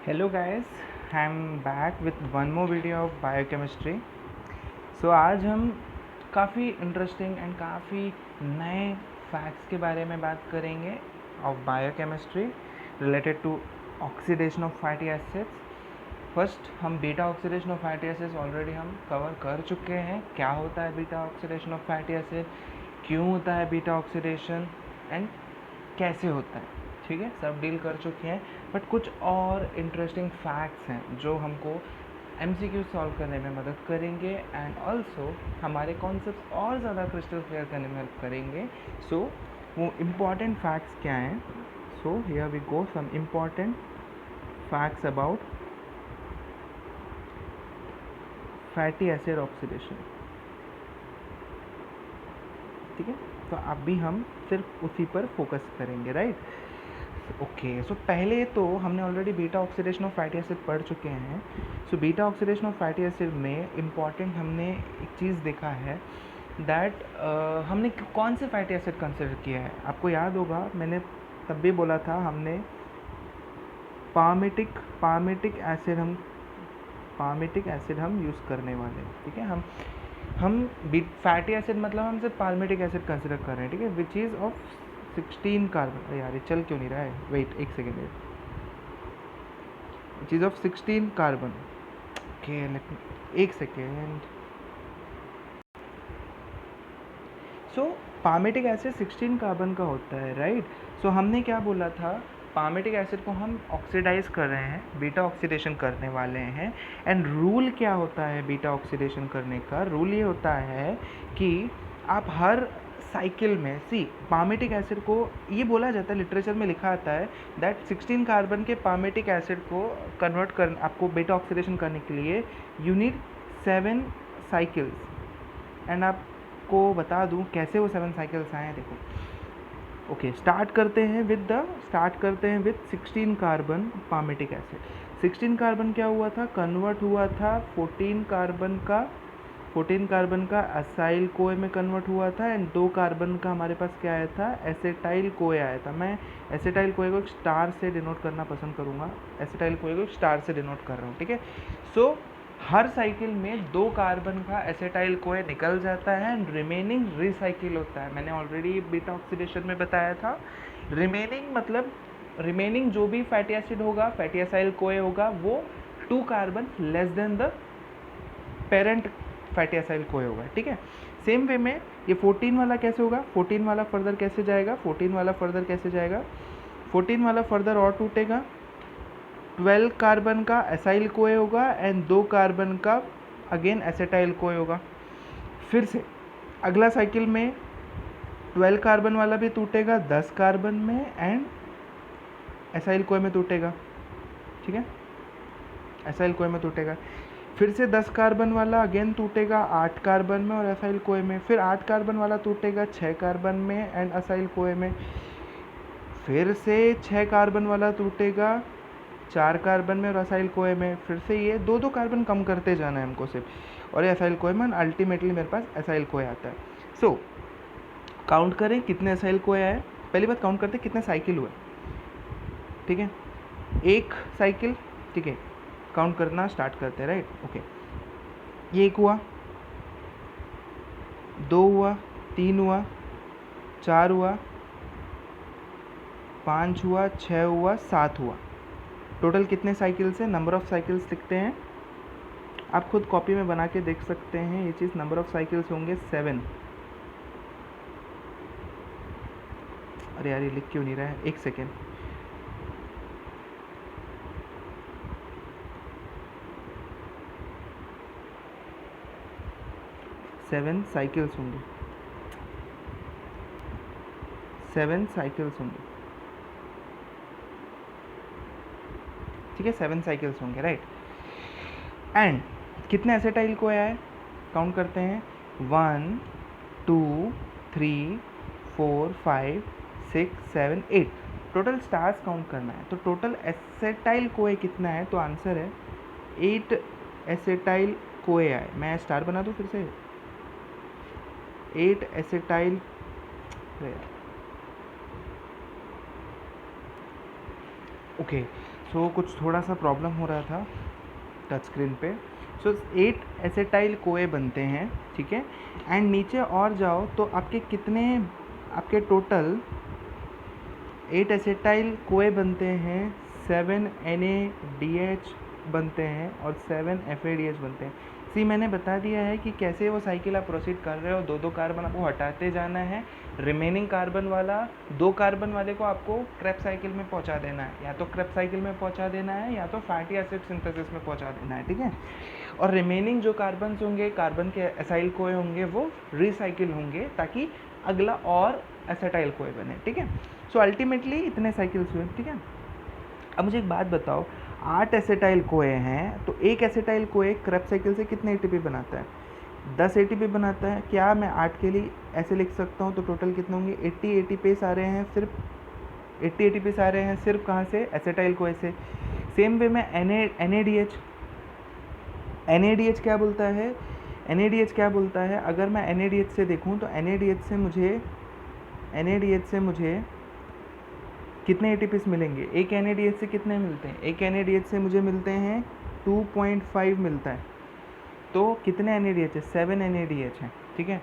Hello guys, I am back with one more video of biochemistry. So आज हम काफ़ी interesting and काफ़ी नए फैक्ट्स के बारे में बात करेंगे of biochemistry related to oxidation of fatty acids. First हम beta oxidation of fatty acids already हम कवर कर चुके हैं। क्या होता है beta oxidation of fatty acid, क्यों होता है बीटा ऑक्सीडेशन एंड कैसे होता है, ठीक है, सब डील कर चुके हैं। बट कुछ और इंटरेस्टिंग फैक्ट्स हैं जो हमको MCQ सॉल्व करने में मदद करेंगे एंड ऑल्सो हमारे कॉन्सेप्ट्स और ज़्यादा क्रिस्टल क्लियर करने में हेल्प करेंगे। सो वो इम्पॉर्टेंट फैक्ट्स क्या हैं? So here we go, some important facts about fatty acid oxidation. ठीक है, तो अभी हम सिर्फ उसी पर फोकस करेंगे, राइट? ओके, सो पहले तो हमने already beta oxidation of fatty acid पढ़ चुके हैं। So beta oxidation of fatty acid में इम्पॉर्टेंट हमने एक चीज़ देखा है दैट हमने कौन से फैटी एसिड कंसिडर किया है। आपको याद होगा, मैंने तब भी बोला था हमने पामिटिक एसिड हम यूज़ करने वाले हैं। ठीक है, हम फैटी एसिड मतलब हम सिर्फ पाल्मिटिक एसिड कंसिडर कर रहे हैं, ठीक है, विच इज़ ऑफ 16 कार्बन। अरे यार, ये चल क्यों नहीं रहा है? वेट एक second, which is of 16 carbon. Okay, एक सेकेंड। सो पाल्मिटिक एसिड 16 कार्बन का होता है, राइट? सो हमने क्या बोला था, पाल्मिटिक एसिड को हम ऑक्सीडाइज कर रहे हैं, बीटा ऑक्सीडेशन करने वाले हैं। एंड रूल क्या होता है बीटा ऑक्सीडेशन करने का? रूल ये होता है कि आप हर साइकिल में पाल्मिटिक एसिड को, ये बोला जाता है, लिटरेचर में लिखा आता है दैट 16 कार्बन के पाल्मिटिक एसिड को कन्वर्ट कर आपको बीटा ऑक्सीडेशन करने के लिए यू नीड 7 साइकिल्स। एंड आपको बता दूं कैसे वो 7 साइकिल्स आए हैं, देखो। ओके, स्टार्ट करते हैं with 16 carbon palmitic acid. 16 carbon क्या हुआ था? कन्वर्ट हुआ था 14 कार्बन का असाइल कोए में कन्वर्ट हुआ था। एंड 2 कार्बन का हमारे पास क्या आया था? एसिटाइल कोए आया था। मैं एसिटाइल कोए को स्टार से डिनोट करना पसंद करूँगा, एसिटाइल कोए को स्टार से डिनोट कर रहा हूँ, ठीक है। सो हर साइकिल में 2 कार्बन का एसिटाइल कोए निकल जाता है एंड रिमेनिंग रिसाइकिल होता है। मैंने ऑलरेडी बीटा ऑक्सीडेशन में बताया था, रिमेनिंग मतलब रिमेनिंग जो भी फैटी एसिड होगा, फैटी एसाइल कोए होगा, वो 2 carbon less than the parent fatty acyl कोए होगा, ठीक है। सेम वे में ये 14 वाला कैसे होगा? 14 वाला फर्दर कैसे जाएगा? 14 वाला फर्दर और टूटेगा। 12 कार्बन का एसाइल कोए होगा एंड 2 कार्बन का अगेन एसिटाइल कोए होगा। फिर से अगला साइकिल में 12 कार्बन वाला भी टूटेगा 10 कार्बन में एंड एसाइल कोए में टूटेगा, ठीक है, एसाइल कोए में टूटेगा। फिर से 10 कार्बन वाला अगेन टूटेगा 8 कार्बन में और एसाइल कोए में। फिर 8 कार्बन वाला टूटेगा 6 कार्बन में एंड एसाइल कोए में। फिर से 6 कार्बन वाला टूटेगा 4 कार्बन में और एसाइल कोए में। फिर से ये 2-2 कार्बन कम करते जाना है हमको सिर्फ, और ये एसाइल कोए में अल्टीमेटली मेरे पास एसाइल कोए आता है। सो काउंट करें कितने एसाइल कोए आए। पहली बात काउंट करते कितने साइकिल हुए, ठीक है, एक साइकिल, ठीक है, काउंट करना स्टार्ट करते हैं, राइट? ओके, ये 1 हुआ, 2 हुआ, 3 हुआ, 4 हुआ, 5 हुआ, 6 हुआ, 7 हुआ। टोटल कितने साइकिल्स है? नंबर ऑफ साइकिल्स लिखते हैं, आप खुद कॉपी में बना के देख सकते हैं ये चीज़। नंबर ऑफ साइकिल्स होंगे 7। अरे यार, ये लिख क्यों नहीं रहा है? एक सेकेंड। सेवन साइकिल्स होंगे, 7 साइकिल्स होंगे, ठीक है, 7 साइकिल्स होंगे, राइट? एंड कितने एसिटाइल कोए आए? काउंट करते हैं, 1 2 3 4 5 6 7 8। टोटल स्टार्स काउंट करना है, तो टोटल एसिटाइल कोए कितना है? तो आंसर है 8 एसिटाइल कोए आए। मैं स्टार बना दूँ फिर से, 8 एसिटाइल। ओके, सो कुछ थोड़ा सा प्रॉब्लम हो रहा था टच स्क्रीन पे। सो 8 एसेटाइल कोए बनते हैं, ठीक है। एंड नीचे और जाओ तो आपके कितने, आपके टोटल 8 एसेटाइल कोए बनते हैं, 7 NADH बनते हैं और 7 FADH बनते हैं। सी मैंने बता दिया है कि कैसे वो साइकिल आप प्रोसीड कर रहे हो। 2 कार्बन आपको हटाते जाना है, रिमेनिंग कार्बन वाला 2 कार्बन वाले को आपको क्रेब्स साइकिल में पहुंचा देना है, या तो क्रेब्स साइकिल में पहुंचा देना है या तो फैटी एसिड सिंथेसिस में पहुंचा देना है, ठीक है। और रिमेनिंग जो कार्बन होंगे, कार्बन के एसाइल कोए होंगे, वो रिसाइकिल होंगे ताकि अगला और एसेटाइल कोए बने, ठीक है। सो अल्टीमेटली इतने साइकिल्स हुए, ठीक है। अब मुझे एक बात बताओ, 8 एसेटाइल कोए हैं तो एक एसेटाइल कोए क्रेब्स साइकिल से कितने ATP बनाता है? 10 ATP बनाता है। क्या मैं 8 के लिए ऐसे लिख सकता हूँ? तो टोटल कितने होंगे? 80 ATPs आ रहे हैं, सिर्फ 80 ATPs आ रहे हैं सिर्फ कहाँ से? एसेटाइल कोए से। सेम वे में NADH क्या बोलता है? NADH क्या बोलता है? अगर मैं NADH से देखूँ तो NADH से मुझे कितने ATPs मिलेंगे? एक NADH से कितने मिलते हैं? एक NADH से मुझे मिलते हैं 2.5 मिलता है। तो कितने NADH है? 7 NADH है, ठीक है।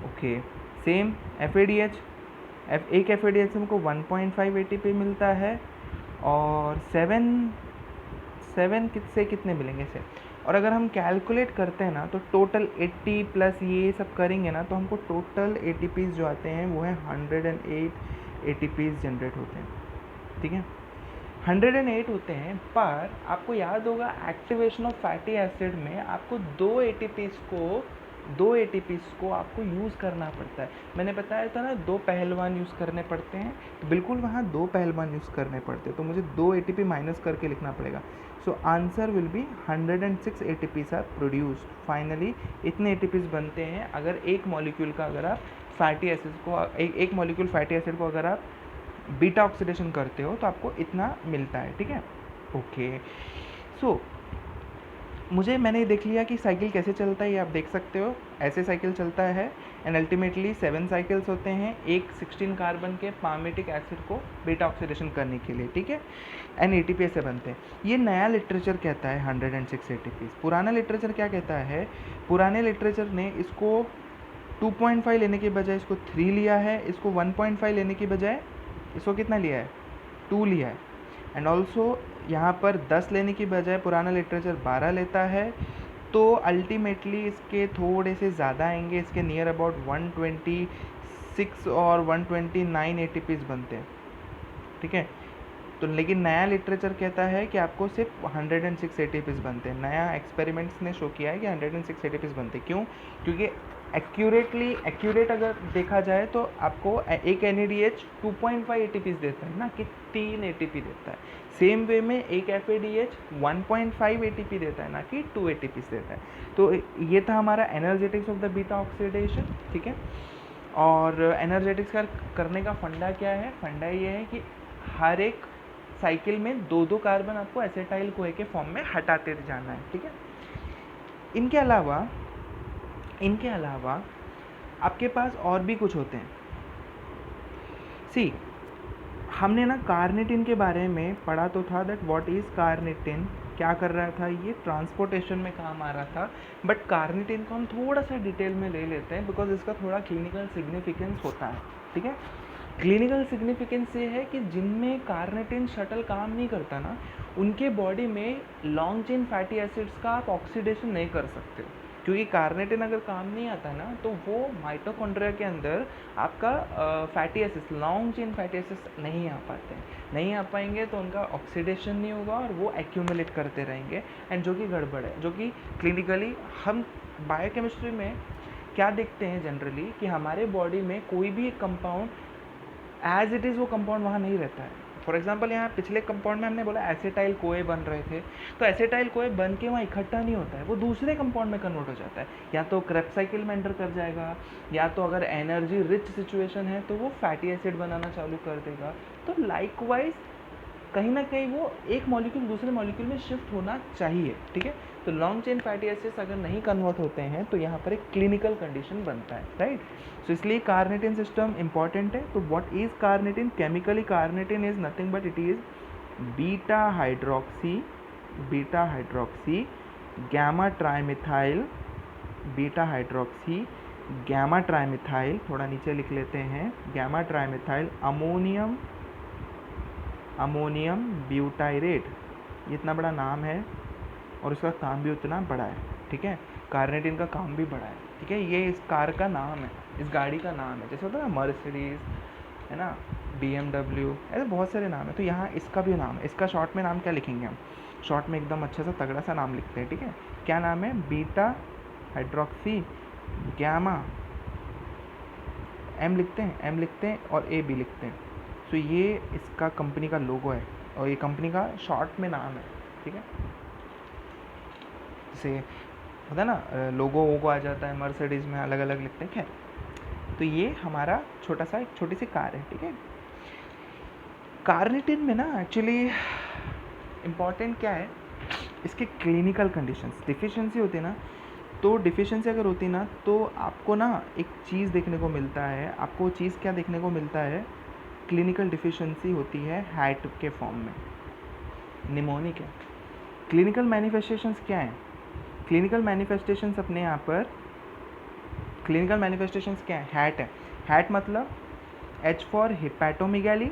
ओके, सेम FADH, एक FADH से हमको 1.5 ATP मिलता है और 7 से कितने मिलेंगे से। और अगर हम कैलकुलेट करते हैं ना तो टोटल 80 प्लस ये सब करेंगे ना तो हमको टोटल ATPs जो आते हैं वो है 108 ATPs जनरेट होते हैं, ठीक है। 108 होते हैं, पर आपको याद होगा एक्टिवेशन ऑफ फैटी एसिड में आपको 2 ATPs को आपको यूज़ करना पड़ता है। मैंने बताया था ना 2 पहलवान यूज़ करने पड़ते हैं, तो बिल्कुल वहाँ 2 पहलवान यूज़ करने पड़ते हैं, तो मुझे 2 ATP माइनस करके लिखना पड़ेगा। So answer will be 106 ATPs are produced. Finally इतने ATPs बनते हैं अगर एक मॉलिक्यूल का, अगर आप फैटी एसिड को एक मॉलिक्यूल फैटी एसिड को अगर आप बीटा ऑक्सीडेशन करते हो तो आपको इतना मिलता है, ठीक है। ओके, सो मैंने देख लिया कि साइकिल कैसे चलता है, ये आप देख सकते हो। ऐसे साइकिल चलता है एंड अल्टीमेटली 7 साइकिल्स होते हैं एक 16 कार्बन के पामेटिक एसिड को बीटा ऑक्सीडेशन करने के लिए, ठीक है। एंड ATP से बनते हैं। ये नया लिटरेचर कहता है 106 ATPs। पुराना लिटरेचर क्या कहता है? पुराने लिटरेचर ने इसको 2.5 लेने के बजाय इसको 3 लिया है, इसको 1.5 लेने के बजाय इसको कितना लिया है? 2 लिया है। एंड ऑल्सो यहाँ पर 10 लेने की बजाय पुराना लिटरेचर 12 लेता है, तो अल्टीमेटली इसके थोड़े से ज़्यादा आएंगे, इसके नियर अबाउट 126 और 129 ATPs बनते हैं, ठीक है। तो लेकिन नया लिटरेचर कहता है कि आपको सिर्फ 106 ATPs बनते हैं। नया एक्सपेरिमेंट्स ने शो किया है कि 106 ATPs बनते हैं। क्यों? क्योंकि एक्यूरेट अगर देखा जाए तो आपको एक NADH 2.5 ATPs देता है ना, कि 3 ATP देता है। सेम वे में एक FADH 1.5 ATP देता है ना कि 2 ATPs देता है। तो ये था हमारा energetics of the beta oxidation, ठीक है। और एनर्जेटिक्स का करने का फंडा क्या है? फंडा ये है कि हर एक साइकिल में 2 कार्बन आपको एसेटाइल कोए के फॉर्म में हटाते जाना है, ठीक है। इनके अलावा आपके पास और भी कुछ होते हैं। सी, हमने ना कार्निटिन के बारे में पढ़ा तो था, दैट व्हाट इज़ कार्निटिन, क्या कर रहा था, ये ट्रांसपोर्टेशन में काम आ रहा था। बट कार्निटिन को हम थोड़ा सा डिटेल में ले लेते हैं बिकॉज इसका थोड़ा क्लिनिकल सिग्निफिकेंस होता है, ठीक है। क्लिनिकल सिग्निफिकेंस ये है कि जिनमें कार्निटिन शटल काम नहीं करता ना, उनके बॉडी में लॉन्ग चेन फैटी एसिड्स का आप ऑक्सीडेशन नहीं कर सकते, क्योंकि कार्निटिन अगर काम नहीं आता ना तो वो माइटोकॉन्ड्रिया के अंदर आपका fatty acids, long chain fatty acids नहीं आ पाते हैं। नहीं आ पाएंगे तो उनका ऑक्सीडेशन नहीं होगा और वो एक्यूमुलेट करते रहेंगे, एंड जो कि गड़बड़ है, जो कि क्लिनिकली हम बायोकेमिस्ट्री में क्या देखते हैं जनरली कि हमारे बॉडी में कोई भी एक कंपाउंड एज इट इज़ वो कंपाउंड वहाँ नहीं रहता है। फॉर एग्जांपल यहाँ पिछले कंपाउंड में हमने बोला एसेटाइल कोए बन रहे थे, तो एसेटाइल कोए बन के वहाँ इकट्ठा नहीं होता है, वो दूसरे कंपाउंड में कन्वर्ट हो जाता है, या तो क्रेब्स साइकिल में एंटर कर जाएगा, या तो अगर एनर्जी रिच सिचुएशन है तो वो फैटी एसिड बनाना चालू कर देगा। तो लाइकवाइज कहीं ना कहीं वो एक मॉलिक्यूल दूसरे मॉलिक्यूल में शिफ्ट होना चाहिए, ठीक है। तो लॉन्ग चेन फैटी एसिड्स अगर नहीं कन्वर्ट होते हैं तो यहाँ पर एक क्लिनिकल कंडीशन बनता है, राइट। सो इसलिए कार्निटिन सिस्टम इंपॉर्टेंट है। तो what is carnitine? Chemically carnitine is nothing but it is beta hydroxy gamma trimethyl, beta hydroxy gamma trimethyl, थोड़ा नीचे लिख लेते हैं, गैमा ट्राइमिथाइल अमोनियम ब्यूटाइरेट। ये इतना बड़ा नाम है और उसका काम भी उतना बड़ा है, ठीक है। कार्निटिन का काम भी बड़ा है, ठीक है। ये इस कार का नाम है, इस गाड़ी का नाम है, जैसे होता है ना मर्सिडीज, है ना, BMW, ऐसे बहुत सारे नाम है। तो यहाँ इसका भी नाम है। इसका शॉर्ट में नाम क्या लिखेंगे हम? शॉर्ट में एकदम अच्छा सा तगड़ा सा नाम लिखते हैं, ठीक है। क्या नाम है? बीटा हाइड्रोक्सी गैमा, M लिखते हैं और A भी लिखते हैं। तो ये इसका कंपनी का लोगो है और ये कंपनी का शॉर्ट में नाम है, ठीक है। जैसे होता है ना लोगो वोगो आ जाता है, मर्सिडीज़ में अलग अलग लिखते हैं, खैर। तो ये हमारा एक छोटी सी कार है, ठीक है। कार्निटिन में ना एक्चुअली इम्पॉर्टेंट क्या है, इसके क्लिनिकल कंडीशंस। डिफिशिएंसी होती है ना, तो डिफिशिएंसी अगर होती है ना तो आपको ना एक चीज़ देखने को मिलता है। आपको चीज़ क्या देखने को मिलता है? क्लिनिकल डिफिशिएंसी होती है हैट के फॉर्म में, निमोनिक है। क्लिनिकल मैनिफेस्टेशंस क्या हैं? क्लिनिकल मैनिफेस्टेशंस अपने यहाँ पर क्लिनिकल मैनिफेस्टेशंस क्या है? हैट है। हैट मतलब H फॉर हिपैटोमेगाली,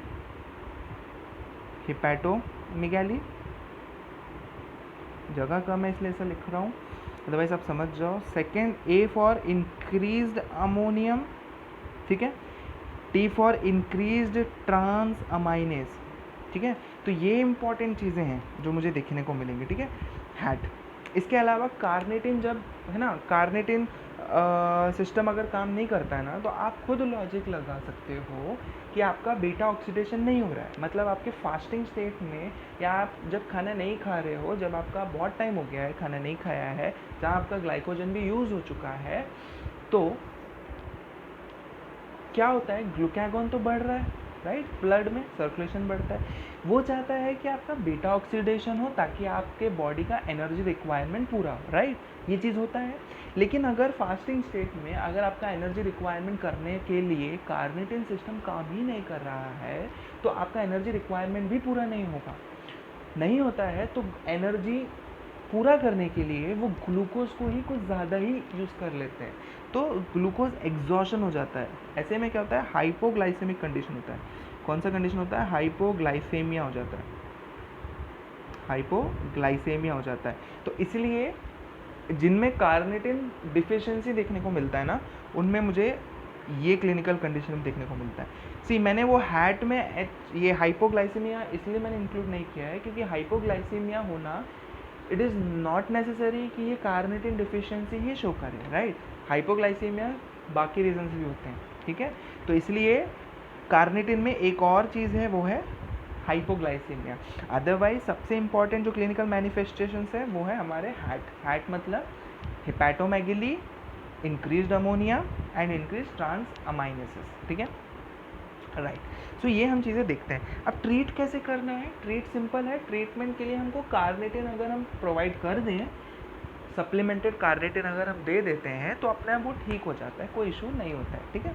जगह कम है इसलिए ऐसा लिख रहा हूँ, अदरवाइज आप समझ जाओ। Second A for increased ammonium, ठीक है। T for increased transaminase, ठीक है। तो ये इंपॉर्टेंट चीज़ें हैं जो मुझे देखने को मिलेंगी, ठीक है, हैट। इसके अलावा कार्निटिन जब है ना, कार्निटिन सिस्टम अगर काम नहीं करता है ना, तो आप खुद लॉजिक लगा सकते हो कि आपका बीटा ऑक्सीडेशन नहीं हो रहा है। मतलब आपके फास्टिंग स्टेट में, या आप जब खाना नहीं खा रहे हो, जब आपका बहुत टाइम हो गया है खाना नहीं खाया है, जहाँ आपका ग्लाइकोजन भी यूज़ हो चुका है, तो क्या होता है? ग्लूकागॉन तो बढ़ रहा है, राइट, ब्लड में सर्कुलेशन बढ़ता है। वो चाहता है कि आपका बीटा ऑक्सीडेशन हो ताकि आपके बॉडी का एनर्जी रिक्वायरमेंट पूरा हो, राइट, ये चीज़ होता है। लेकिन अगर फास्टिंग स्टेट में अगर आपका एनर्जी रिक्वायरमेंट करने के लिए कार्निटिन सिस्टम काम ही नहीं कर रहा है, तो आपका एनर्जी रिक्वायरमेंट भी पूरा नहीं होगा। नहीं होता है तो एनर्जी पूरा करने के लिए वो ग्लूकोज को ही कुछ ज़्यादा ही यूज़ कर लेते हैं, तो ग्लूकोज एग्जॉशन हो जाता है। ऐसे में क्या होता है? हाइपोग्लाइसेमिक कंडीशन होता है। कौन सा कंडीशन होता है? हाइपोग्लाइसेमिया हो जाता है, हाइपोग्लाइसेमिया हो जाता है। तो इसलिए जिनमें कार्निटिन डिफिशिएंसी देखने को मिलता है ना, उनमें मुझे ये क्लिनिकल कंडीशन देखने को मिलता है। मैंने वो हैट में ये हाइपोग्लाइसेमिया इसलिए मैंने इंक्लूड नहीं किया है क्योंकि हाइपोग्लाइसेमिया होना इट इज़ नॉट नेसेसरी कि ये कार्निटिन डिफिशिएंसी ही शो करे, राइट। हाइपोग्लाइसेमिया बाकी रीजंस भी होते हैं, ठीक है। तो इसलिए कार्निटिन में एक और चीज़ है, वो है हाइपोग्लाइसेमिया। अदरवाइज सबसे इंपॉर्टेंट जो क्लिनिकल मैनिफेस्टेशंस है वो है हमारे हैट मतलब hepatomegaly, increased ammonia and increase transaminases, ठीक है, राइट। सो ये हम चीज़ें देखते हैं। अब ट्रीट कैसे करना है? ट्रीट सिंपल है। ट्रीटमेंट के लिए हमको कार्निटिन अगर हम प्रोवाइड कर दें, सप्लीमेंटेड कार्निटिन अगर हम दे देते हैं, तो अपने आप वो ठीक हो जाता है, कोई इशू नहीं होता है, ठीक है।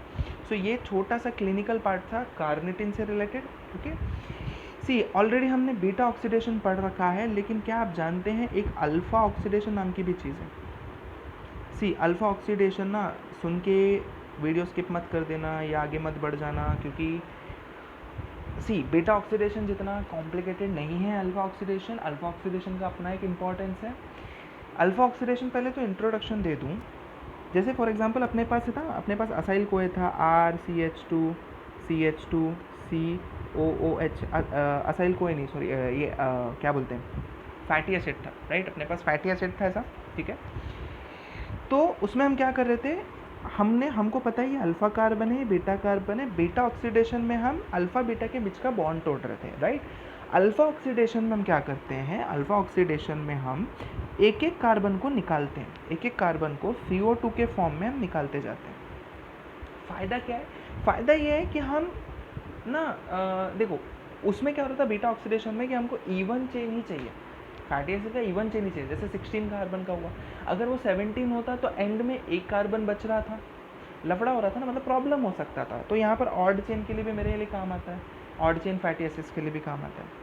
सो ये छोटा सा क्लिनिकल पार्ट था कार्निटिन से रिलेटेड, ठीक है। ऑलरेडी हमने बीटा ऑक्सीडेशन पढ़ रखा है, लेकिन क्या आप जानते हैं एक अल्फ़ा ऑक्सीडेशन नाम की भी चीज़ है। अल्फ़ा ऑक्सीडेशन ना सुन के वीडियो स्किप मत कर देना या आगे मत बढ़ जाना, क्योंकि बीटा ऑक्सीडेशन जितना कॉम्प्लिकेटेड नहीं है अल्फ़ा ऑक्सीडेशन। अल्फ़ा ऑक्सीडेशन का अपना एक इम्पॉर्टेंस है। अल्फ़ा ऑक्सीडेशन पहले तो इंट्रोडक्शन दे दूँ। जैसे फॉर एग्जांपल अपने पास असाइल कोए था, RCH2 CH2 COOH, असाइल कोए नहीं, सॉरी, ये क्या बोलते हैं, फैटी एसिड था, राइट। अपने पास फैटी एसिड था ऐसा, ठीक है। तो उसमें हम क्या कर रहे थे, हमको पता है ये अल्फ़ा कार्बन है, बीटा कार्बन है। बीटा ऑक्सीडेशन में हम अल्फ़ा बीटा के बीच का बॉन्ड तोड़ रहे थे, राइट। अल्फ़ा ऑक्सीडेशन में हम क्या करते हैं? अल्फ़ा ऑक्सीडेशन में हम एक एक कार्बन को निकालते हैं, एक एक कार्बन को CO2 के फॉर्म में हम निकालते जाते हैं। फ़ायदा क्या है? फ़ायदा ये है कि हम ना देखो उसमें क्या होता था बीटा ऑक्सीडेशन में कि हमको इवन चेन ही चाहिए, फैटी एसिड का इवन चेन ही चाहिए। जैसे 16 कार्बन का हुआ, अगर वो 17 होता तो एंड में एक कार्बन बच रहा था, लफड़ा हो रहा था ना, मतलब प्रॉब्लम हो सकता था। तो यहाँ पर ऑड चेन के लिए भी मेरे लिए काम आता है, ऑड चेन फैटी एसिड्स के लिए भी काम आता है।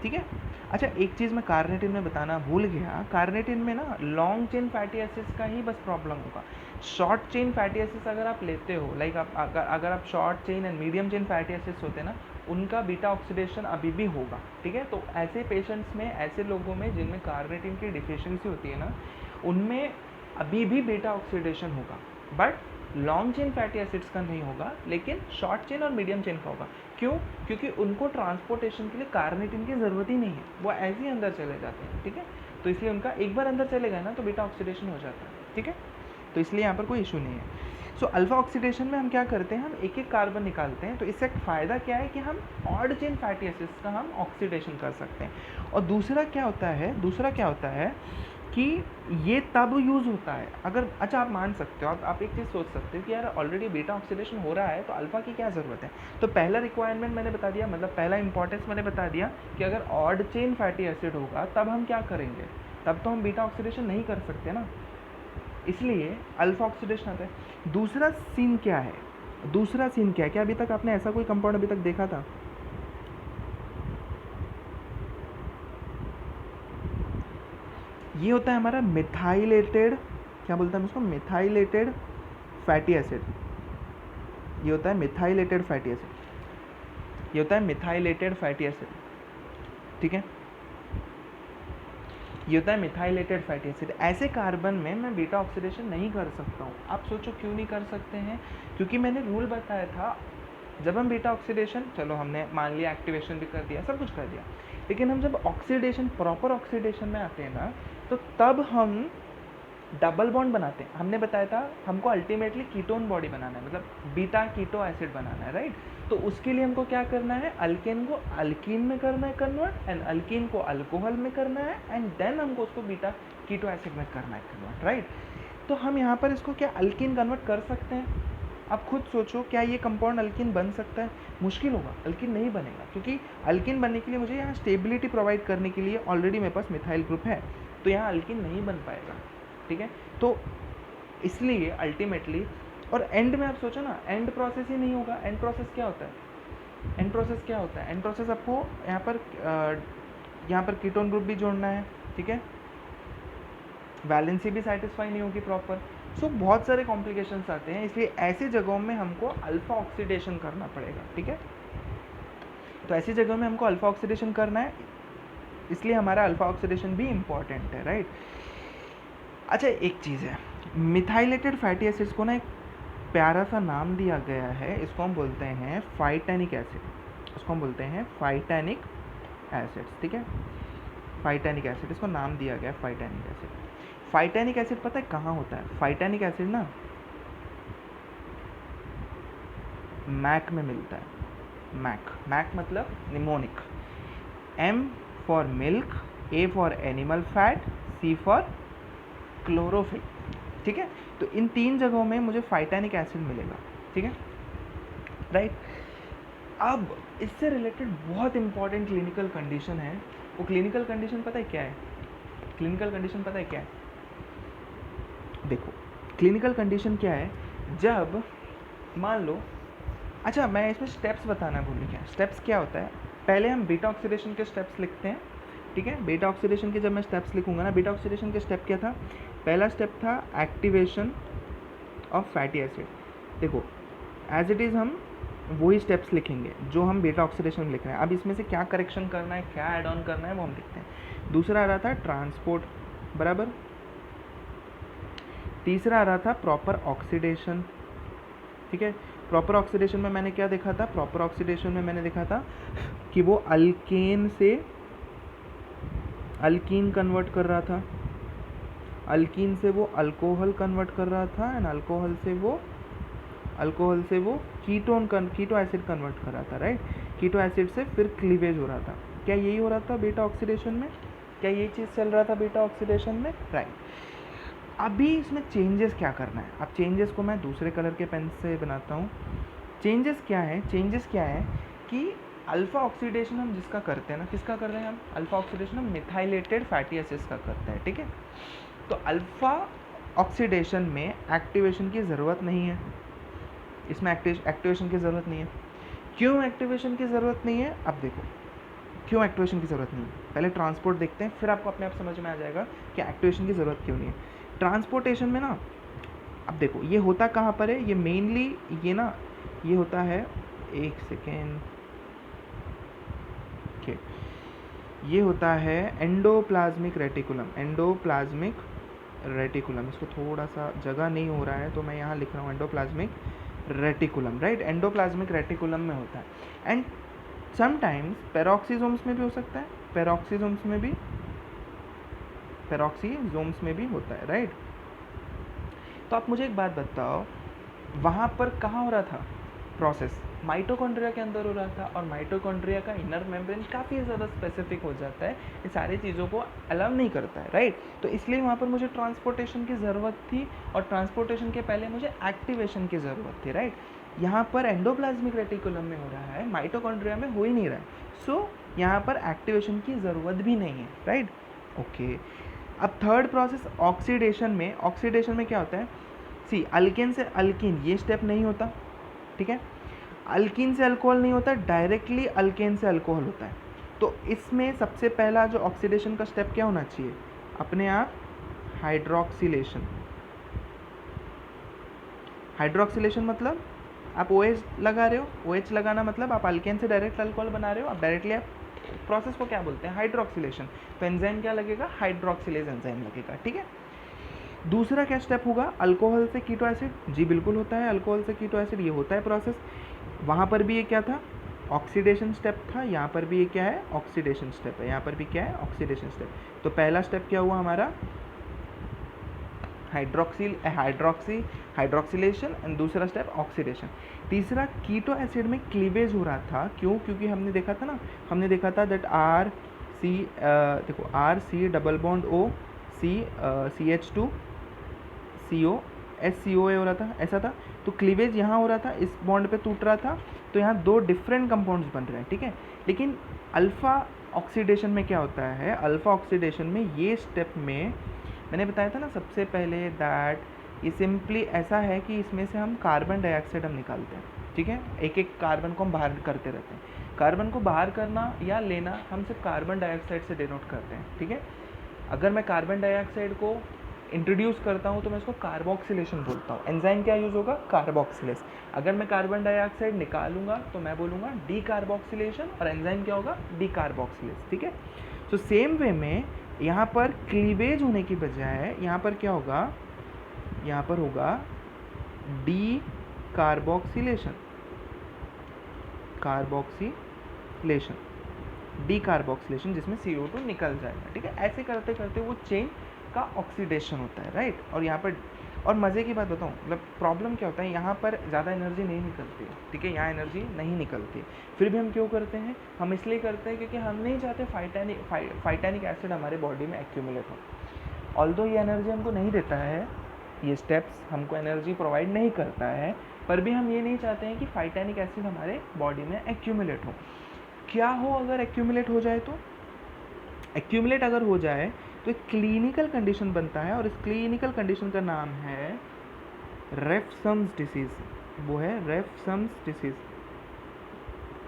ठीक है। अच्छा, एक चीज़ मैं कार्निटिन में बताना भूल गया, कार्निटिन में ना लॉन्ग चेन फैटी एसिड्स का ही बस प्रॉब्लम होगा। शॉर्ट चेन फैटी एसिड्स अगर आप लेते हो, लाइक आप अगर आप short chain and medium chain fatty acids होते हैं ना, उनका बीटा ऑक्सीडेशन अभी भी होगा, ठीक है। तो ऐसे पेशेंट्स में, ऐसे लोगों में जिनमें कार्निटिन की डिफिशियंसी होती है ना, उनमें अभी भी बीटा ऑक्सीडेशन होगा, but long chain fatty acids का नहीं होगा, लेकिन शॉर्ट चेन और मीडियम चेन का होगा। क्यों? क्योंकि उनको ट्रांसपोर्टेशन के लिए कार्निटिन की ज़रूरत ही नहीं है, वो ऐसे ही अंदर चले जाते हैं, ठीक है। तो इसलिए उनका एक बार अंदर चले गए ना तो बीटा ऑक्सीडेशन हो जाता है, ठीक है। तो इसलिए यहाँ पर कोई इशू नहीं है। सो अल्फा ऑक्सीडेशन में हम क्या करते हैं, हम एक एक कार्बन निकालते हैं। तो इससे फ़ायदा क्या है कि हम ऑड चेन फैटी एसिड्स का हम ऑक्सीडेशन कर सकते हैं। और दूसरा क्या होता है कि ये तब यूज़ होता है अगर, अच्छा आप मान सकते हो, आप एक चीज़ सोच सकते हो कि यार ऑलरेडी बीटा ऑक्सीडेशन हो रहा है तो अल्फ़ा की क्या ज़रूरत है। तो पहला रिक्वायरमेंट मैंने बता दिया, मतलब पहला इंपॉर्टेंस मैंने बता दिया कि अगर ऑड चेन फैटी एसिड होगा तब हम क्या करेंगे, तब तो हम बीटा ऑक्सीडेशन नहीं कर सकते ना, इसलिए अल्फ़ा ऑक्सीडेशन आता है। दूसरा सीन क्या है, क्या अभी तक आपने ऐसा कोई कंपाउंड अभी तक देखा था? ये होता है हमारा मिथाइलेटेड, क्या बोलते हैं उसको, मिथाइलेटेड फैटी एसिड। ये होता है मिथाइलेटेड फैटी एसिड, ठीक है। ये होता है मिथाइलेटेड फैटी एसिड। ऐसे कार्बन में मैं बीटा ऑक्सीडेशन नहीं कर सकता हूँ। आप सोचो क्यों नहीं कर सकते हैं? क्योंकि मैंने रूल बताया था, जब हम बीटा ऑक्सीडेशन, चलो हमने मान लिया एक्टिवेशन भी कर दिया, सब कुछ कर दिया, लेकिन हम जब ऑक्सीडेशन, प्रॉपर ऑक्सीडेशन में आते हैं ना, तो तब हम डबल बॉन्ड बनाते हैं। हमने बताया था हमको अल्टीमेटली कीटोन बॉडी बनाना है, मतलब बीटा कीटो एसिड बनाना है, राइट। तो उसके लिए हमको क्या करना है, अल्केन को अल्कीन में करना है कन्वर्ट, एंड अल्कीन को अल्कोहल में करना है, एंड देन हमको उसको बीटा कीटो एसिड में करना है कन्वर्ट, राइट। तो हम यहाँ पर इसको क्या अल्कीन कन्वर्ट कर सकते हैं? आप खुद सोचो, क्या ये कंपाउंड अल्कीन बन सकता है? मुश्किल होगा, अल्कीन नहीं बनेगा, क्योंकि अल्कीन बनने के लिए मुझे यहाँ स्टेबिलिटी प्रोवाइड करने के लिए ऑलरेडी मेरे पास मिथाइल ग्रुप है, तो यहाँ अल्कीन नहीं बन पाएगा, ठीक है। तो इसलिए अल्टीमेटली, और एंड में आप सोचो ना, एंड प्रोसेस ही नहीं होगा। एंड प्रोसेस क्या होता है? एंड प्रोसेस आपको यहाँ पर कीटोन ग्रुप भी जोड़ना है, ठीक है, वैलेंसी भी सेटिस्फाई नहीं होगी प्रॉपर। सो बहुत सारे कॉम्प्लिकेशंस आते हैं, इसलिए ऐसी जगहों में हमको अल्फा ऑक्सीडेशन करना पड़ेगा, ठीक है। तो ऐसी जगहों में हमको अल्फा ऑक्सीडेशन करना है, इसलिए हमारा अल्फा ऑक्सीडेशन भी इम्पॉर्टेंट है, राइट। अच्छा, एक चीज़ है, मिथाइलेटेड फैटी एसिड्स को ना एक प्यारा सा नाम दिया गया है, इसको हम बोलते हैं फाइटैनिक एसिड, ठीक है। फाइटैनिक एसिड, इसको नाम दिया गया है फाइटैनिक एसिड। फाइटैनिक एसिड पता है कहाँ होता है? फाइटैनिक एसिड ना मैक में मिलता है। मैक मतलब mnemonic, M for milk, A for animal fat, C for chlorophyll, ठीक है। तो इन 3 जगहों में मुझे फाइटैनिक एसिड मिलेगा, ठीक है, राइट। अब इससे रिलेटेड बहुत इंपॉर्टेंट क्लिनिकल कंडीशन है। वो क्लिनिकल कंडीशन पता है क्या है? देखो, क्लिनिकल कंडीशन क्या है, जब मान लो, अच्छा मैं इसमें स्टेप्स बताना भूल गया। स्टेप्स क्या होता है, पहले हम बीटा ऑक्सीडेशन के स्टेप्स लिखते हैं, ठीक है। बीटा ऑक्सीडेशन के जब मैं स्टेप्स लिखूंगा ना, बीटा ऑक्सीडेशन के स्टेप क्या था? पहला स्टेप था एक्टिवेशन ऑफ फैटी एसिड। देखो, एज इट इज़ हम वही स्टेप्स लिखेंगे जो हम बीटा ऑक्सीडेशन में लिख रहे हैं। अब इसमें से क्या करेक्शन करना है, क्या ऐड ऑन करना है, वो हम लिखते हैं। दूसरा आ रहा था ट्रांसपोर्ट, बराबर। तीसरा आ रहा था प्रॉपर ऑक्सीडेशन, ठीक है। प्रॉपर ऑक्सीडेशन में मैंने क्या देखा था? देखा था कि वो अल्केन से अल्कीन कन्वर्ट कर रहा था, अल्कीन से वो अल्कोहल कन्वर्ट कर रहा था, एंड अल्कोहल से वो कीटो एसिड कन्वर्ट कर रहा था, राइट। कीटो एसिड से फिर क्लीवेज हो रहा था। क्या यही हो रहा था बीटा ऑक्सीडेशन में? क्या ये चीज़ चल रहा था बीटा ऑक्सीडेशन में? राइट। अभी इसमें चेंजेस क्या करना है? अब चेंजेस को मैं दूसरे कलर के पेन से बनाता हूँ। चेंजेस क्या है कि अल्फ़ा ऑक्सीडेशन हम जिसका करते हैं ना, किसका कर रहे हैं हम? अल्फ़ा ऑक्सीडेशन हम मिथाइलेटेड फैटी एसिड्स का करते हैं, ठीक है। तो अल्फ़ा ऑक्सीडेशन में एक्टिवेशन की ज़रूरत नहीं है, इसमें एक्टिवेशन की ज़रूरत नहीं है। क्यों एक्टिवेशन की ज़रूरत नहीं है? अब देखो, क्यों एक्टिवेशन की ज़रूरत नहीं है, पहले ट्रांसपोर्ट देखते हैं, फिर आपको अपने आप समझ में आ जाएगा कि एक्टिवेशन की ज़रूरत क्यों नहीं है। ट्रांसपोर्टेशन में ना, अब देखो ये होता कहाँ पर है, ये मेनली ये होता है, एक सेकेंड, ओके, ये होता है एंडोप्लाज्मिक रेटिकुलम, इसको थोड़ा सा जगह नहीं हो रहा है तो मैं यहाँ लिख रहा हूँ endoplasmic reticulum, right, endoplasmic reticulum में होता है। एंड समटाइम्स पेरोक्सीजोम्स में भी हो सकता है, पेरोक्सीजोम्स में भी होता है, राइट। तो आप मुझे एक बात बताओ, वहाँ पर कहाँ हो रहा था प्रोसेस, माइटोकॉन्ड्रिया के अंदर हो रहा था, और माइटोकॉन्ड्रिया का इनर मेम्ब्रेन काफ़ी ज़्यादा स्पेसिफिक हो जाता है, ये सारी चीज़ों को अलाउ नहीं करता है, राइट। तो इसलिए वहाँ पर मुझे ट्रांसपोर्टेशन की ज़रूरत थी, और ट्रांसपोर्टेशन के पहले मुझे एक्टिवेशन की ज़रूरत थी, राइट। यहाँ पर एंडोप्लाज्मिक रेटिकुलम में हो रहा है, माइटोकॉन्ड्रिया में हो ही नहीं रहा है, सो यहाँ पर एक्टिवेशन की ज़रूरत भी नहीं है, राइट, ओके। अब थर्ड प्रोसेस ऑक्सीडेशन में क्या होता है, सी अल्केन से अल्कीन ये स्टेप नहीं होता, ठीक है, अल्कीन से अल्कोहल नहीं होता, डायरेक्टली अल्केन से अल्कोहल होता है। तो इसमें सबसे पहला जो ऑक्सीडेशन का स्टेप क्या होना चाहिए, अपने आप हाइड्रोक्सिलेशन मतलब आप OH लगा रहे हो, OH लगाना मतलब आप अल्केन से डायरेक्ट अल्कोहल बना रहे हो, आप डायरेक्टली आप प्रोसेस को क्या बोलते हैं, हाइड्रोक्सिलेशन। तो एंजाइम क्या लगेगा, हाइड्रोक्सिलेज एंजाइम लगेगा, ठीक है। दूसरा क्या स्टेप होगा, अल्कोहल से कीटो एसिड, जी बिल्कुल होता है, अल्कोहल से कीटो एसिड ये होता है प्रोसेस। वहाँ पर भी ये क्या था, ऑक्सीडेशन स्टेप था, यहाँ पर भी ये क्या है, ऑक्सीडेशन स्टेप है, यहाँ पर भी क्या है, ऑक्सीडेशन स्टेप। तो पहला स्टेप क्या हुआ हमारा, हाइड्रोक्सिलेशन, एंड दूसरा स्टेप ऑक्सीडेशन। तीसरा कीटो एसिड में क्लीवेज हो रहा था, क्यों, क्योंकि हमने देखा था दैट देखो RC double bond O CH2 CO SCOA हो रहा था, ऐसा था। तो क्लीवेज यहाँ हो रहा था, इस बॉन्ड पे टूट रहा था, तो यहाँ दो डिफरेंट कंपाउंड्स बन रहे हैं, ठीक है। लेकिन अल्फ़ा ऑक्सीडेशन में क्या होता है, अल्फ़ा ऑक्सीडेशन में ये स्टेप में मैंने बताया था ना सबसे पहले दैट ये सिंपली ऐसा है कि इसमें से हम कार्बन डाइऑक्साइड हम निकालते हैं, ठीक है, एक एक कार्बन को हम बाहर करते रहते हैं। कार्बन को बाहर करना या लेना हम सिर्फ कार्बन डाइऑक्साइड से डिनोट करते हैं, ठीक है। अगर मैं कार्बन डाइऑक्साइड को इंट्रोड्यूस करता हूँ तो मैं इसको कार्बोक्सिलेशन बोलता हूँ। एंजाइम क्या यूज़ होगा, कार्बोक्सिलेज। अगर मैं कार्बन डाइऑक्साइड निकालूंगा तो मैं बोलूँगा डी कार्बोक्सिलेशन, और एंजाइम क्या होगा, डी कार्बोक्सिलेज, ठीक है। तो सेम वे में यहाँ पर क्लीवेज होने की बजाय यहाँ पर क्या होगा, यहाँ पर होगा डी कार्बोक्सिलेशन, जिसमें CO2 निकल जाएगा, ठीक है। ऐसे करते करते वो चेन का ऑक्सीडेशन होता है, राइट। और यहाँ पर और मज़े की बात बताऊँ, मतलब प्रॉब्लम क्या होता है, यहाँ पर ज़्यादा एनर्जी नहीं निकलती है, ठीक है, यहाँ एनर्जी नहीं निकलती। फिर भी हम क्यों करते हैं, हम इसलिए करते हैं क्योंकि हम नहीं चाहते फाइटैनिक एसिड हमारे बॉडी में एक्यूमुलेट हो। ऑल्दो ये एनर्जी हमको नहीं देता है, ये स्टेप्स हमको एनर्जी प्रोवाइड नहीं करता है, पर भी हम ये नहीं चाहते हैं कि फाइटैनिक एसिड हमारे बॉडी में एक्यूमुलेट हो। क्या हो अगर एक्यूमुलेट हो जाए, तो एक्यूमुलेट अगर हो जाए तो एक क्लिनिकल कंडीशन बनता है, और इस क्लिनिकल कंडीशन का नाम है रेफसम्स डिसीज़। वो है रेफसम्स डिसीज़,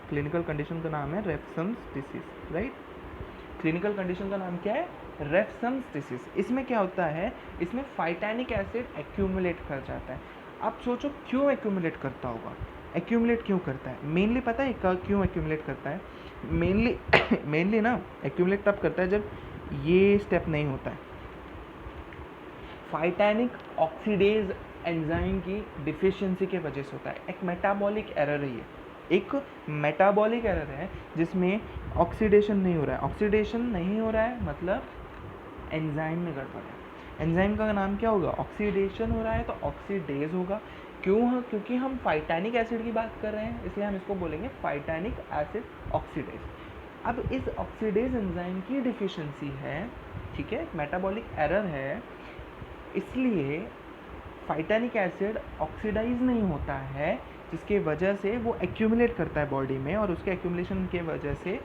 क्लिनिकल कंडीशन का नाम है रेफसम्स डिसीज़, राइट। क्लिनिकल कंडीशन का नाम क्या है, रेफसम्स डिसीज़। इसमें क्या होता है, इसमें फाइटैनिक एसिड एक्यूमुलेट कर जाता है। आप सोचो क्यों एक्यूमुलेट करता होगा, एक्यूमुलेट क्यों करता है, मेनली पता है क्यों एक्यूमुलेट करता है, मेनली ना एक्यूमुलेट तब करता है जब ये स्टेप नहीं होता है, फाइटैनिक ऑक्सीडेज एंजाइम की डिफिशियंसी के वजह से होता है। एक मेटाबॉलिक एरर है, ये एक मेटाबॉलिक एरर है जिसमें ऑक्सीडेशन नहीं हो रहा है। ऑक्सीडेशन नहीं हो रहा है मतलब एंजाइम में गड़बड़ है। एंजाइम का नाम क्या होगा, ऑक्सीडेशन हो रहा है तो ऑक्सीडेज होगा। क्यों, क्योंकि हम फाइटैनिक एसिड की बात कर रहे हैं, इसलिए हम इसको बोलेंगे फाइटैनिक एसिड ऑक्सीडेज। अब इस ऑक्सीडेज एंजाइम की डिफिशियंसी है, ठीक है, मेटाबॉलिक एरर है, इसलिए फाइटैनिक एसिड ऑक्सीडाइज नहीं होता है, जिसके वजह से वो एक्यूमुलेट करता है बॉडी में, और उसके एक्यूमुलेशन के वजह से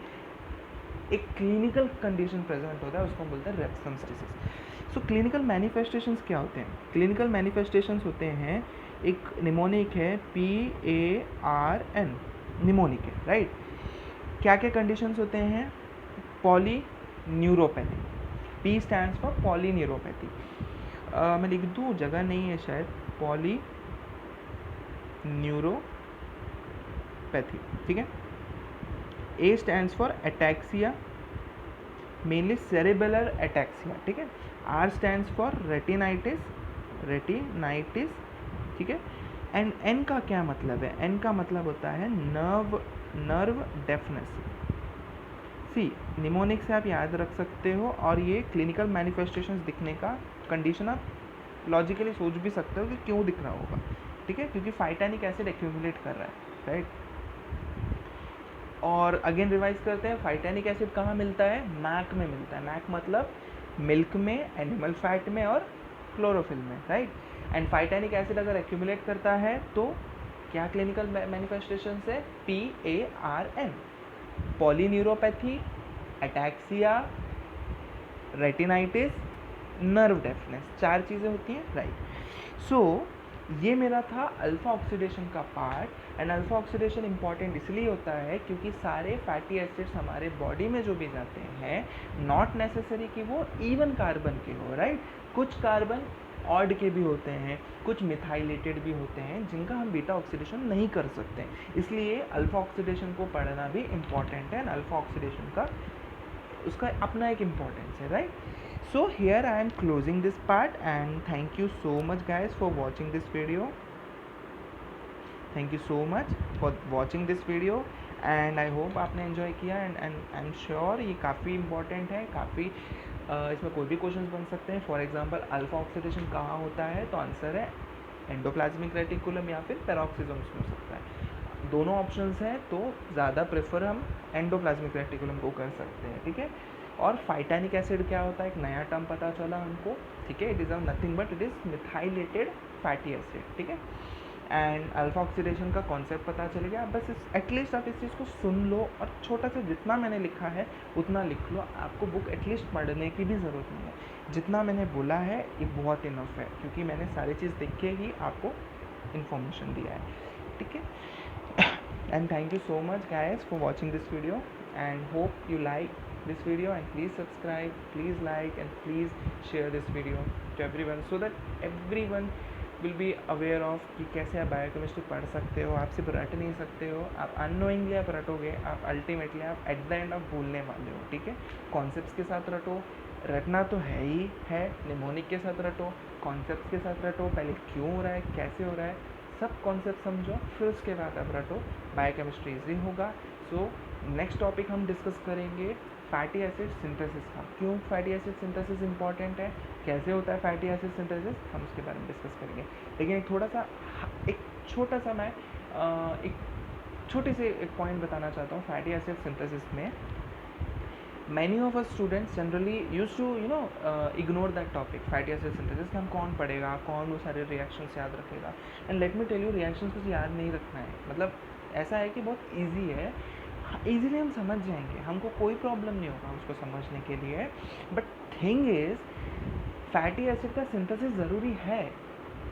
एक क्लिनिकल कंडीशन प्रेजेंट होता है, उसको बोलते हैं रेफसम्स डिसीज। सो क्लिनिकल मैनिफेस्टेशंस क्या होते हैं, क्लिनिकल मैनिफेस्टेशंस होते हैं, एक निमोनिक है PARN, निमोनिक है, राइट। क्या क्या कंडीशंस होते हैं, polyneuropathy, P stands for polyneuropathy. मैं लिख दूँ, जगह नहीं है शायद, पॉलीन्यूरोपैथी, ठीक है। A stands for ataxia, mainly cerebellar ataxia, ठीक है। R स्टैंड्स फॉर रेटिनाइटिस, ठीक है। एंड N का क्या मतलब है? N का मतलब होता है नर्व डेफनेस। सी निमोनिक से आप याद रख सकते हो, और ये क्लिनिकल मैनिफेस्टेशंस दिखने का कंडीशन आप लॉजिकली सोच भी सकते हो कि क्यों दिख रहा होगा, ठीक है, क्योंकि फाइटानिक एसिड एक्यूमुलेट कर रहा है, राइट। और अगेन रिवाइज करते हैं, फाइटानिक एसिड कहाँ मिलता है? मैक में मिलता है। मैक मतलब मिल्क में, एनिमल फैट में और क्लोरोफिल में, राइट। एंड फाइटानिक एसिड अगर एक्यूमुलेट करता है तो क्या क्लिनिकल मैनिफेस्टेशन है? PARN, polyneuropathy, ataxia, retinitis, nerve deafness, 4 चीज़ें होती हैं, राइट। सो ये मेरा था अल्फा ऑक्सीडेशन का part. And alpha oxidation important इसलिए होता है क्योंकि सारे फैटी एसिड्स हमारे बॉडी में जो भी जाते हैं, नॉट नेसेसरी कि वो इवन कार्बन के हो, राइट। कुछ कार्बन ऑड के भी होते हैं, कुछ मिथाइलेटेड भी होते हैं, जिनका हम बीटा ऑक्सीडेशन नहीं कर सकते। इसलिए अल्फा ऑक्सीडेशन को पढ़ना भी इम्पॉर्टेंट है। एंड अल्फा ऑक्सीडेशन का उसका अपना एक इम्पॉर्टेंस है, right. So here I am closing this part, and thank you so much guys for watching this video. Thank you so much for watching this video, and I hope आपने enjoy किया। and I'm sure ये काफ़ी important है, काफ़ी इसमें कोई भी questions बन सकते हैं। फॉर एग्जांपल अल्फा ऑक्सीडेशन कहाँ होता है, तो आंसर है एंडोप्लाज्मिक रेटिकुलम या फिर पेरोक्सिसम्स में हो सकता है। दोनों ऑप्शंस हैं, तो ज़्यादा प्रेफर हम एंडोप्लाज्मिक रेटिकुलम को कर सकते हैं, ठीक है। और फाइटानिक एसिड क्या होता है, एक नया टर्म पता चला हमको, ठीक है। It is nothing but it is methylated fatty acid, ठीक है। एंड अल्फा ऑक्सीडेशन का कॉन्सेप्ट पता चल गया। बस एटलीस्ट आप इस चीज़ को सुन लो, और छोटा सा जितना मैंने लिखा है उतना लिख लो। आपको बुक एटलीस्ट पढ़ने की भी ज़रूरत नहीं है, जितना मैंने बोला है ये बहुत इनफ है, क्योंकि मैंने सारी चीज़ देख के ही आपको इन्फॉर्मेशन दिया है, ठीक है। And thank you so much guys for watching this video, and hope you like this video, and please subscribe, please like, and please share this video to everyone, so that everyone will be aware of कि कैसे आप biochemistry पढ़ सकते हो। आप सिर्फ रट नहीं सकते हो, आप अननोइंगली आप रटोगे, आप अल्टीमेटली आप एट द एंड आप भूलने वाले हो, ठीक है। कॉन्सेप्ट्स के साथ रटो, रटना तो है ही है, निमोनिक के साथ रटो, कॉन्सेप्ट्स के साथ रटो, पहले क्यों हो रहा है, कैसे हो रहा है, सब कॉन्सेप्ट समझो, फिर उसके बाद आप रटो, बायोकेमिस्ट्री इजी होगा। सो नेक्स्ट टॉपिक हम डिस्कस करेंगे फैटी एसिड सिंथेसिस का। क्यों फैटी एसिड सिंथेसिस इंपॉर्टेंट है, कैसे होता है फैटी एसिड सिंथेसिस, हम उसके बारे में डिस्कस करेंगे। लेकिन एक छोटा सा मैं एक छोटे से एक पॉइंट बताना चाहता हूँ। फैटी एसिड सिंथेसिस में many of us students generally use to ignore that topic, fatty acid synthesis, कि हम कौन पढ़ेगा, कौन वो सारे रिएक्शंस याद रखेगा। And let me tell you, reactions कुछ याद नहीं रखना है, मतलब ऐसा है कि बहुत ईजी है, ईजीली हम समझ जाएंगे, हमको कोई प्रॉब्लम नहीं होगा उसको समझने के लिए। But thing is, fatty acid का सिंथेसिस ज़रूरी है।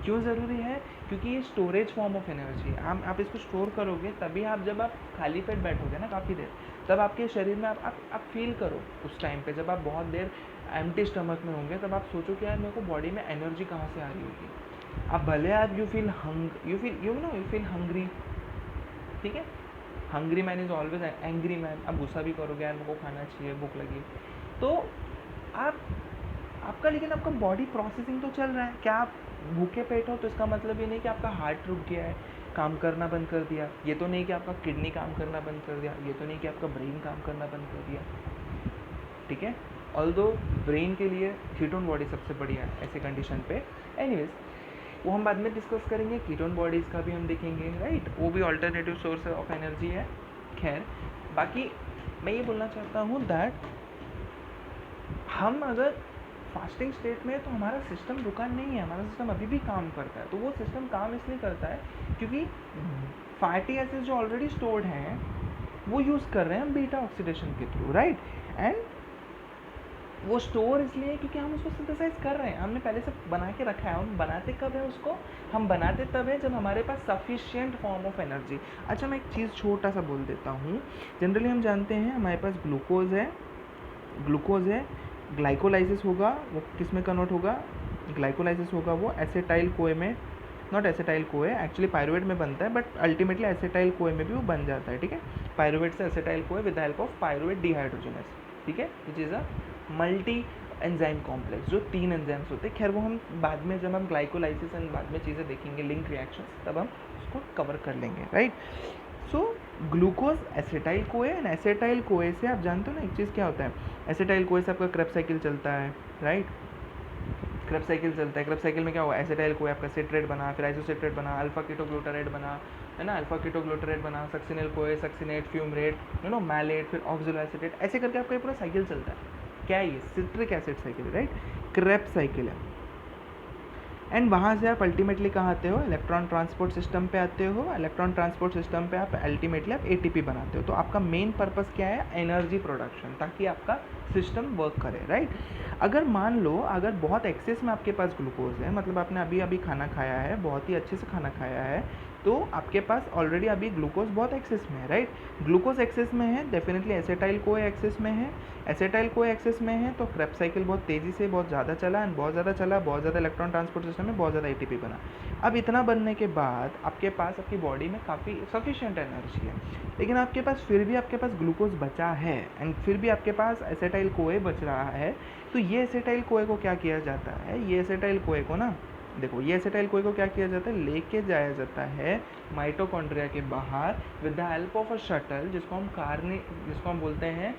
क्यों ज़रूरी है? क्योंकि ये स्टोरेज फॉर्म ऑफ एनर्जी, आप इसको स्टोर करोगे तभी आप, जब आप खाली पेट बैठोगे ना काफ़ी देर, तब आपके शरीर में आप फील करो उस टाइम पे, जब आप बहुत देर एम्प्टी स्टमक में होंगे, तब आप सोचो कि यार मेरे को बॉडी में एनर्जी कहाँ से आ रही होगी। अब भले आप यू फील हंग्री, ठीक है। Hungry man is always angry man. आप गुस्सा भी करोगे, यार मेरे को खाना चाहिए, भूख लगी, तो आपका लेकिन आपका बॉडी प्रोसेसिंग तो चल रहा है। क्या आप भूखे पेट हो तो इसका मतलब ये नहीं कि आपका हार्ट रुक गया है, काम करना बंद कर दिया, ये तो नहीं कि आपका किडनी काम करना बंद कर दिया, ये तो नहीं कि आपका ब्रेन काम करना बंद कर दिया, ठीक है। ऑल्दो ब्रेन के लिए कीटोन बॉडी सबसे बढ़िया है ऐसे कंडीशन पे। एनीवेज, वो हम बाद में डिस्कस करेंगे, कीटोन बॉडीज़ का भी हम देखेंगे, राइट। वो भी अल्टरनेटिव सोर्स ऑफ एनर्जी है। खैर, बाकी मैं ये बोलना चाहता हूँ दैट हम अगर फास्टिंग स्टेट में, तो हमारा सिस्टम रुका नहीं है, हमारा सिस्टम अभी भी काम करता है। तो वो सिस्टम काम इसलिए करता है क्योंकि फैटी एसिड्स जो ऑलरेडी स्टोर्ड हैं वो यूज़ कर रहे हैं हम बीटा ऑक्सीडेशन के थ्रू, राइट। एंड वो स्टोर इसलिए क्योंकि हम उसको सिंथेसाइज कर रहे हैं, हमने पहले से बना के रखा है। हम बनाते कब है उसको, हम बनाते तब है जब हमारे पास सफिशिएंट फॉर्म ऑफ एनर्जी। अच्छा, मैं एक चीज़ छोटा सा बोल देता हूँ। जनरली हम जानते हैं हमारे पास ग्लूकोज है, ग्लूकोज है, ग्लाइकोलाइसिस होगा, वो किस में कन्वर्ट होगा, ग्लाइकोलाइसिस होगा वो एसेटाइल कोए में, नॉट एसेटाइल कोए, एक्चुअली पायरुवेट में बनता है, बट अल्टीमेटली एसेटाइल कोए में भी वो बन जाता है, ठीक है। पायरुवेट से एसेटाइल कोए with the help of pyruvate dehydrogenase, ठीक है, which is a multi enzyme complex, जो 3 एंजाइम्स होते हैं। खैर वो हम बाद में, जब हम ग्लाइकोलाइसिस एंड बाद में चीज़ें देखेंगे, लिंक रिएक्शंस, तब हम उसको कवर कर लेंगे, राइट। सो ग्लूकोज एसेटाइल कोए, एंड एसेटाइल कोए से आप जानते हो ना एक चीज़ क्या होता है, एसेटाइल कोए से आपका क्रेब्स साइकिल चलता है, राइट। क्रेब्स साइकिल चलता है, क्रेब्स साइकिल में क्या हुआ, एसेटाइल कोए आपका सिट्रेट बना, फिर आइसोसिट्रेट बना, अल्फा कीटोग्लूटारेट बना, है ना, अल्फा कीटोग्लूटारेट बना, succinyl CoA, succinate, fumarate, you know, malate, फिर ऑक्सोलोएसिटेट, ऐसे करके आपका ये पूरा साइकिल चलता है। क्या है ये, citric acid cycle, right, Krebs cycle है। एंड वहाँ से आप अल्टीमेटली कहाँ आते हो, इलेक्ट्रॉन ट्रांसपोर्ट सिस्टम पे आते हो। इलेक्ट्रॉन ट्रांसपोर्ट सिस्टम पे आप अल्टीमेटली आप एटीपी बनाते हो। तो आपका मेन पर्पस क्या है, एनर्जी प्रोडक्शन, ताकि आपका सिस्टम वर्क करे, राइट। अगर मान लो अगर बहुत एक्सेस में आपके पास ग्लूकोज है, मतलब आपने अभी अभी खाना खाया है, बहुत ही अच्छे से खाना खाया है, तो आपके पास ऑलरेडी अभी ग्लूकोज बहुत एक्सेस में है, राइट। ग्लूकोज एक्सेस में है, डेफिनेटली एसेटाइल कोए एक्सेस में है, एसेटाइल कोए एक्सेस में है, तो क्रेब्स साइकिल बहुत तेज़ी से बहुत ज़्यादा चला, एंड बहुत ज़्यादा चला, बहुत ज़्यादा इलेक्ट्रॉन ट्रांसपोर्ट सिस्टम में बहुत ज़्यादा एटीपी बना। अब इतना बनने के बाद आपके पास आपकी बॉडी में काफ़ी सफिशिएंट एनर्जी है, लेकिन आपके पास फिर भी आपके पास ग्लूकोज बचा है, एंड फिर भी आपके पास एसेटाइल कोए बच रहा है। तो ये एसेटाइल कोए को क्या किया जाता है, ये एसेटाइल कोए को ना, देखो ये एसेटाइल कोए को क्या किया जाता है, लेके जाया जाता है माइटोकॉन्ड्रिया के बाहर with the help of a shuttle, जिसको हम बोलते हैं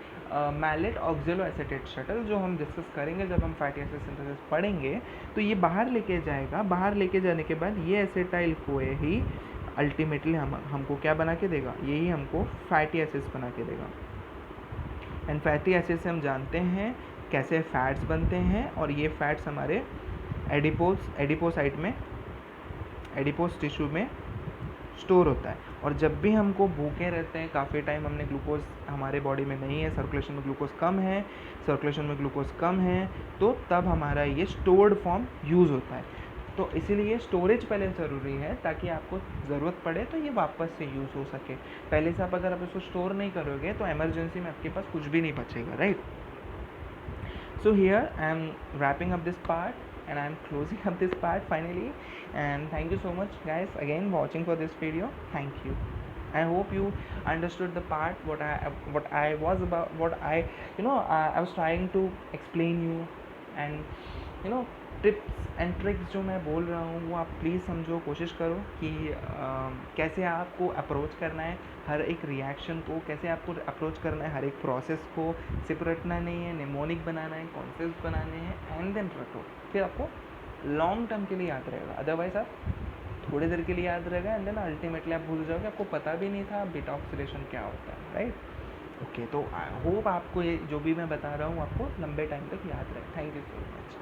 मैलेट ऑक्जेलो एसेटेट शटल, जो हम डिस्कस करेंगे जब हम फैटी एसिड सिंथेसिस पढ़ेंगे। तो ये बाहर लेके जाएगा, बाहर लेके जाने के बाद ये एसेटाइल कोए ही अल्टीमेटली हमको क्या बना के देगा, यही हमको फैटी एसिड्स बना के देगा। एंड फैटी एसिड से हम जानते हैं कैसे फैट्स बनते हैं, और ये फैट्स हमारे एडिपोसाइट में, एडिपोस टिश्यू में स्टोर होता है। और जब भी हमको भूखे रहते हैं, काफ़ी टाइम हमने ग्लूकोज हमारे बॉडी में नहीं है, सर्कुलेशन में ग्लूकोज कम है, तो तब हमारा ये स्टोर्ड फॉर्म यूज़ होता है। तो इसीलिए स्टोरेज पहले ज़रूरी है, ताकि आपको ज़रूरत पड़े तो ये वापस से यूज़ हो सके। पहले से अगर आप इसको स्टोर नहीं करोगे तो एमरजेंसी में आपके पास कुछ भी नहीं बचेगा, right. So here I am wrapping up this part, and I am closing up this part finally, and thank you so much guys again watching for this video. Thank you. I hope you understood the part what I was about, what I I was trying to explain you, and tips and tricks जो मैं बोल रहा हूँ वो आप please समझो, कोशिश करो कि कैसे आपको अप्रोच करना है हर एक रिएक्शन को, कैसे आपको अप्रोच करना है हर एक प्रोसेस को। सिर्फ रटना नहीं है, निमोनिक बनाना है, कॉन्सेप्ट बनाने हैं, एंड देन रटो, फिर आपको लॉन्ग टर्म के लिए याद रहेगा। अदरवाइज आप थोड़ी देर के लिए याद रहेगा, एंड देन अल्टीमेटली आप भूल जाओगे, आपको पता भी नहीं था बीटा ऑक्सीडेशन क्या होता है, राइट। ओके, तो आई होप आपको ये जो भी मैं बता रहा हूँ आपको लंबे टाइम तक याद रहे। Thank you so much.